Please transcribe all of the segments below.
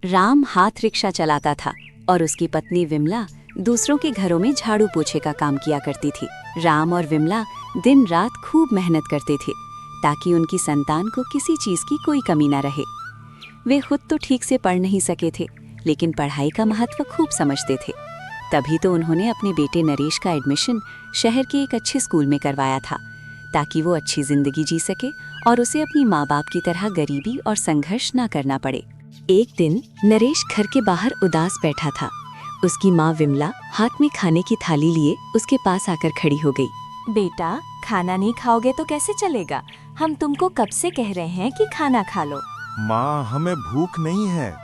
राम हाथ रिक्शा चलाता था और उसकी पत्नी विमला दूसरों के घरों में झाड़ू पोछे का काम किया करती थी। राम और विमला दिन रात खूब मेहनत करते थे ताकि उनकी संतान को किसी चीज की कोई कमी न रहे। वे खुद तो ठीक से पढ़ नहीं सके थे, लेकिन पढ़ाई का महत्व खूब समझते थे। तभी तो उन्होंने अपने बेटे नरेश का एडमिशन शहर के एक अच्छे स्कूल में करवाया था, ताकि वो अच्छी जिंदगी जी सके और उसे अपनी माँ बाप की तरह गरीबी और संघर्ष ना करना पड़े। एक दिन नरेश घर के बाहर उदास बैठा था। उसकी माँ विमला हाथ में खाने की थाली लिए उसके पास आकर खड़ी हो गई। बेटा, खाना नहीं खाओगे तो कैसे चलेगा? हम तुमको कब से कह रहे हैं कि खाना खा लो। माँ, हमें भूख नहीं है।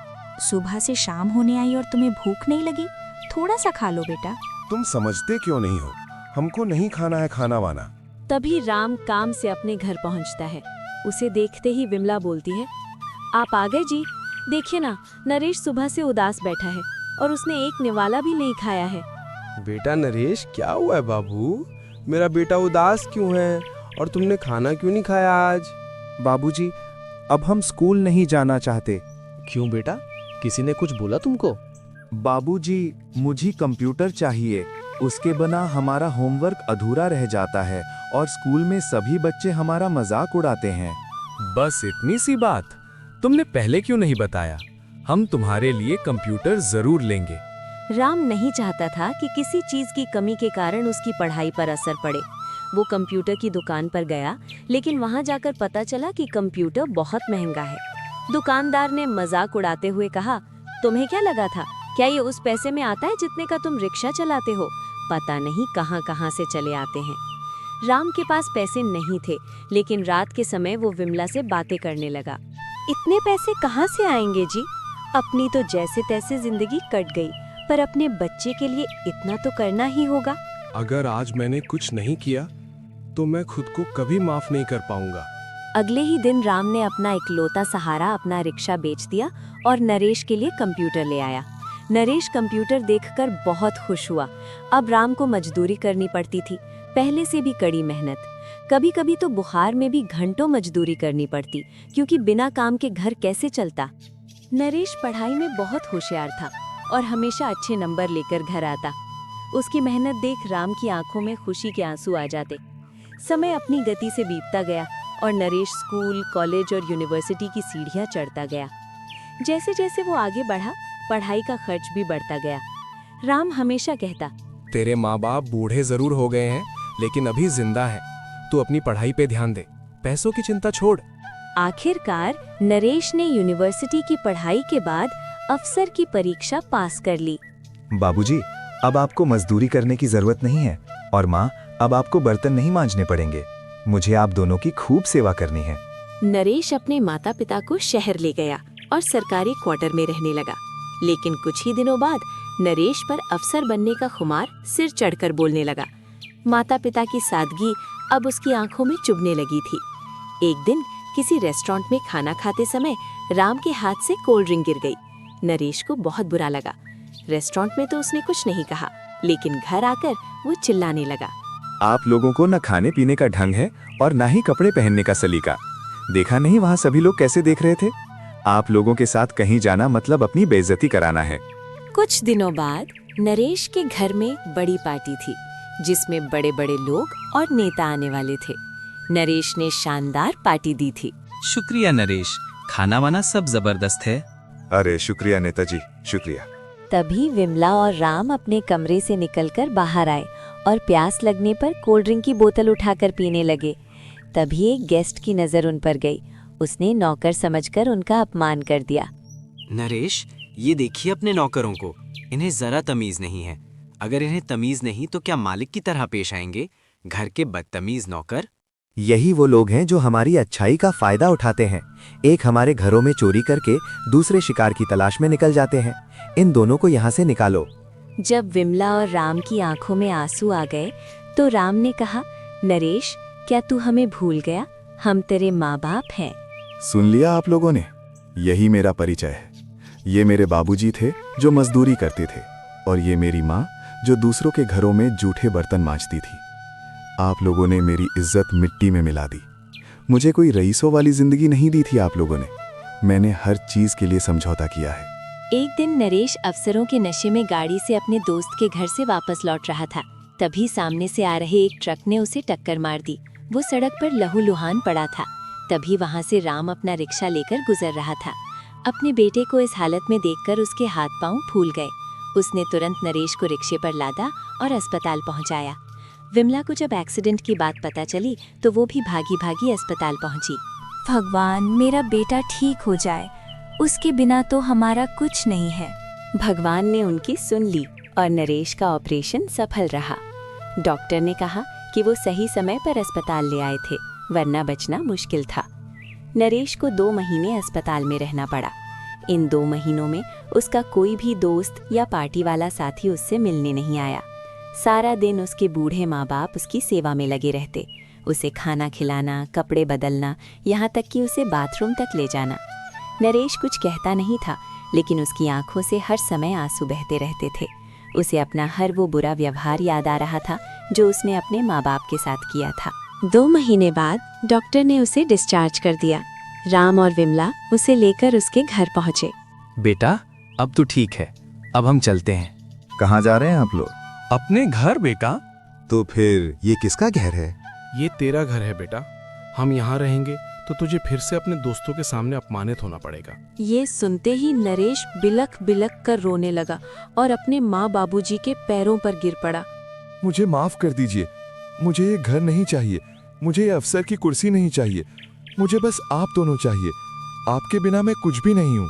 सुबह से शाम होने आई और तुम्हें भूख नहीं लगी? थोड़ा सा खा लो बेटा। तुम समझते क्यों नहीं हो? हमको नहीं खाना है खाना वाना। तभी राम काम से अपने घर पहुंचता है। उसे देखते ही विमला बोलती है, आप आ गए जी। देखिए ना, नरेश सुबह से उदास बैठा है और उसने एक निवाला भी नहीं खाया है। बेटा नरेश, क्या हुआ है बाबू? मेरा बेटा उदास क्यों है और तुमने खाना क्यों नहीं खाया आज? बाबूजी, अब हम स्कूल नहीं जाना चाहते। क्यों बेटा, किसी ने कुछ बोला तुमको? बाबूजी, मुझे कंप्यूटर चाहिए। उसके बिना हमारा होमवर्क अधूरा रह जाता है और स्कूल में सभी बच्चे हमारा मजाक उड़ाते हैं। बस इतनी सी बात? तुमने पहले क्यों नहीं बताया? हम तुम्हारे लिए कंप्यूटर जरूर लेंगे। राम नहीं चाहता था कि किसी चीज की कमी के कारण उसकी पढ़ाई पर असर पड़े। वो कंप्यूटर की दुकान पर गया, लेकिन वहां जाकर पता चला कि कंप्यूटर बहुत महंगा है। दुकानदार ने मजाक उड़ाते हुए कहा, तुम्हें क्या लगा था? क्या ये उस पैसे में आता है जितने का तुम रिक्शा चलाते हो? पता नहीं कहां कहां से चले आते हैं। राम के पास पैसे नहीं थे, लेकिन रात के समय वो विमला से बातें करने लगा। इतने पैसे कहां से आएंगे जी? अपनी तो जैसे तैसे जिंदगी कट गई, पर अपने बच्चे के लिए इतना तो करना ही होगा। अगर आज मैंने कुछ नहीं किया तो मैं खुद को कभी माफ नहीं कर पाऊंगा। अगले ही दिन राम ने अपना इकलौता सहारा अपना रिक्शा बेच दिया और नरेश के लिए कंप्यूटर ले आया। नरेश कंप्यूटर देखकर बहुत खुश हुआ। अब राम को मजदूरी करनी पड़ती थी, पहले से भी कड़ी मेहनत। कभी कभी तो बुखार में भी घंटों मजदूरी करनी पड़ती, क्योंकि बिना काम के घर कैसे चलता। नरेश पढ़ाई में बहुत होशियार था और हमेशा अच्छे नंबर लेकर घर आता। उसकी मेहनत देख राम की आंखों में खुशी के आंसू आ जाते। समय अपनी गति से बीतता गया और नरेश स्कूल, कॉलेज और यूनिवर्सिटी की सीढ़ियां चढ़ता गया। जैसे जैसे वो आगे बढ़ा, पढ़ाई का खर्च भी बढ़ता गया। राम हमेशा कहता, तेरे माँ बाप बूढ़े जरूर हो गए हैं, लेकिन अभी जिंदा है। तू अपनी पढ़ाई पे ध्यान दे, पैसों की चिंता छोड़। आखिरकार नरेश ने यूनिवर्सिटी की पढ़ाई के बाद अफसर की परीक्षा पास कर ली। बाबूजी, अब आपको मजदूरी करने की जरूरत नहीं है और माँ, अब आपको बर्तन नहीं मांजने पड़ेंगे। मुझे आप दोनों की खूब सेवा करनी है। नरेश अपने माता पिता को शहर ले गया और सरकारी क्वार्टर में रहने लगा। लेकिन कुछ ही दिनों बाद नरेश पर अफसर बनने का खुमार सिर चढ़कर बोलने लगा। माता पिता की सादगी अब उसकी आंखों में चुभने लगी थी। एक दिन किसी रेस्टोरेंट में खाना खाते समय राम के हाथ से कोल्ड ड्रिंक गिर गई। नरेश को बहुत बुरा लगा। रेस्टोरेंट में तो उसने कुछ नहीं कहा, लेकिन घर आकर वो चिल्लाने लगा, आप लोगों को न खाने पीने का ढंग है और न ही कपड़े पहनने का सलीका। देखा नहीं वहाँ सभी लोग कैसे देख रहे थे? आप लोगों के साथ कहीं जाना मतलब अपनी बेइज्जती कराना है। कुछ दिनों बाद नरेश के घर में बड़ी पार्टी थी, जिसमें बड़े बड़े लोग और नेता आने वाले थे। नरेश ने शानदार पार्टी दी थी। शुक्रिया नरेश, खाना वाना सब जबरदस्त है। अरे शुक्रिया नेताजी, शुक्रिया। तभी विमला और राम अपने कमरे से निकलकर बाहर आए और प्यास लगने पर कोल्ड ड्रिंक की बोतल उठाकर पीने लगे। तभी एक गेस्ट की नजर उन पर गई। उसने नौकर समझकर उनका अपमान कर दिया। नरेश, ये देखिए अपने नौकरों को, इन्हें जरा तमीज नहीं है। अगर इन्हें तमीज नहीं तो क्या मालिक की तरह पेश आएंगे? घर के बदतमीज नौकर। यही वो लोग हैं जो हमारी अच्छाई का फायदा उठाते हैं। एक हमारे घरों में चोरी करके दूसरे शिकार की तलाश में निकल जाते हैं। इन दोनों को यहाँ से निकालो। जब विमला और राम की आंखों में आंसू आ गए तो राम ने कहा, नरेश, क्या तू हमें भूल गया? हम तेरे माँ बाप हैं। सुन लिया आप लोगों ने? यही मेरा परिचय है। ये मेरे बाबूजी थे जो मजदूरी करते थे और ये मेरी माँ जो दूसरों के घरों में जूठे बर्तन मांजती थी। आप लोगों ने मेरी इज्जत मिट्टी में मिला दी। मुझे कोई रईसों वाली जिंदगी नहीं दी थी आप लोगों ने। मैंने हर चीज के लिए समझौता किया है। एक दिन नरेश अफसरों के नशे में गाड़ी से अपने दोस्त के घर से वापस लौट रहा था। तभी सामने से आ रहे एक ट्रक ने उसे टक्कर मार दी। वो सड़क पर लहूलुहान पड़ा था। तभी वहां से राम अपना रिक्शा लेकर गुजर रहा था। अपने बेटे को इस हालत में देखकर उसके हाथ पांव फूल गए। उसने तुरंत नरेश को रिक्शे पर लादा और अस्पताल पहुंचाया। विमला को जब एक्सीडेंट की बात पता चली तो वो भी भागी भागी अस्पताल पहुंची। भगवान, मेरा बेटा ठीक हो जाए, उसके बिना तो हमारा कुछ नहीं है। भगवान ने उनकी सुन ली और नरेश का ऑपरेशन सफल रहा। डॉक्टर ने कहा कि वो सही समय पर अस्पताल ले आए थे, वरना बचना मुश्किल था। नरेश को 2 महीने अस्पताल में रहना पड़ा। इन 2 महीनों में उसका कोई भी दोस्त या पार्टी वाला साथी उससे मिलने नहीं आया। सारा दिन उसके बूढ़े माँ बाप उसकी सेवा में लगे रहते, उसे खाना खिलाना, कपड़े बदलना, यहाँ तक कि उसे बाथरूम तक ले जाना। नरेश कुछ कहता नहीं था, लेकिन उसकी आंखों से हर समय आंसू बहते रहते थे। उसे अपना हर वो बुरा व्यवहार याद आ रहा था जो उसने अपने माँ बाप के साथ किया था। 2 महीने बाद डॉक्टर ने उसे डिस्चार्ज कर दिया। राम और विमला उसे लेकर उसके घर पहुंचे। बेटा, अब तो ठीक है, अब हम चलते हैं। कहाँ जा रहे हैं आप लोग? अपने घर बेटा। तो फिर ये किसका घर है? ये तेरा घर है बेटा। हम यहाँ रहेंगे तो तुझे फिर से अपने दोस्तों के सामने अपमानित होना पड़ेगा। ये सुनते ही नरेश बिलख बिलख कर रोने लगा और अपने माँ बाबूजी के पैरों पर गिर पड़ा। मुझे माफ कर दीजिए, मुझे ये घर नहीं चाहिए, मुझे ये अफसर की कुर्सी नहीं चाहिए, मुझे बस आप दोनों चाहिए। आपके बिना मैं कुछ भी नहीं हूँ।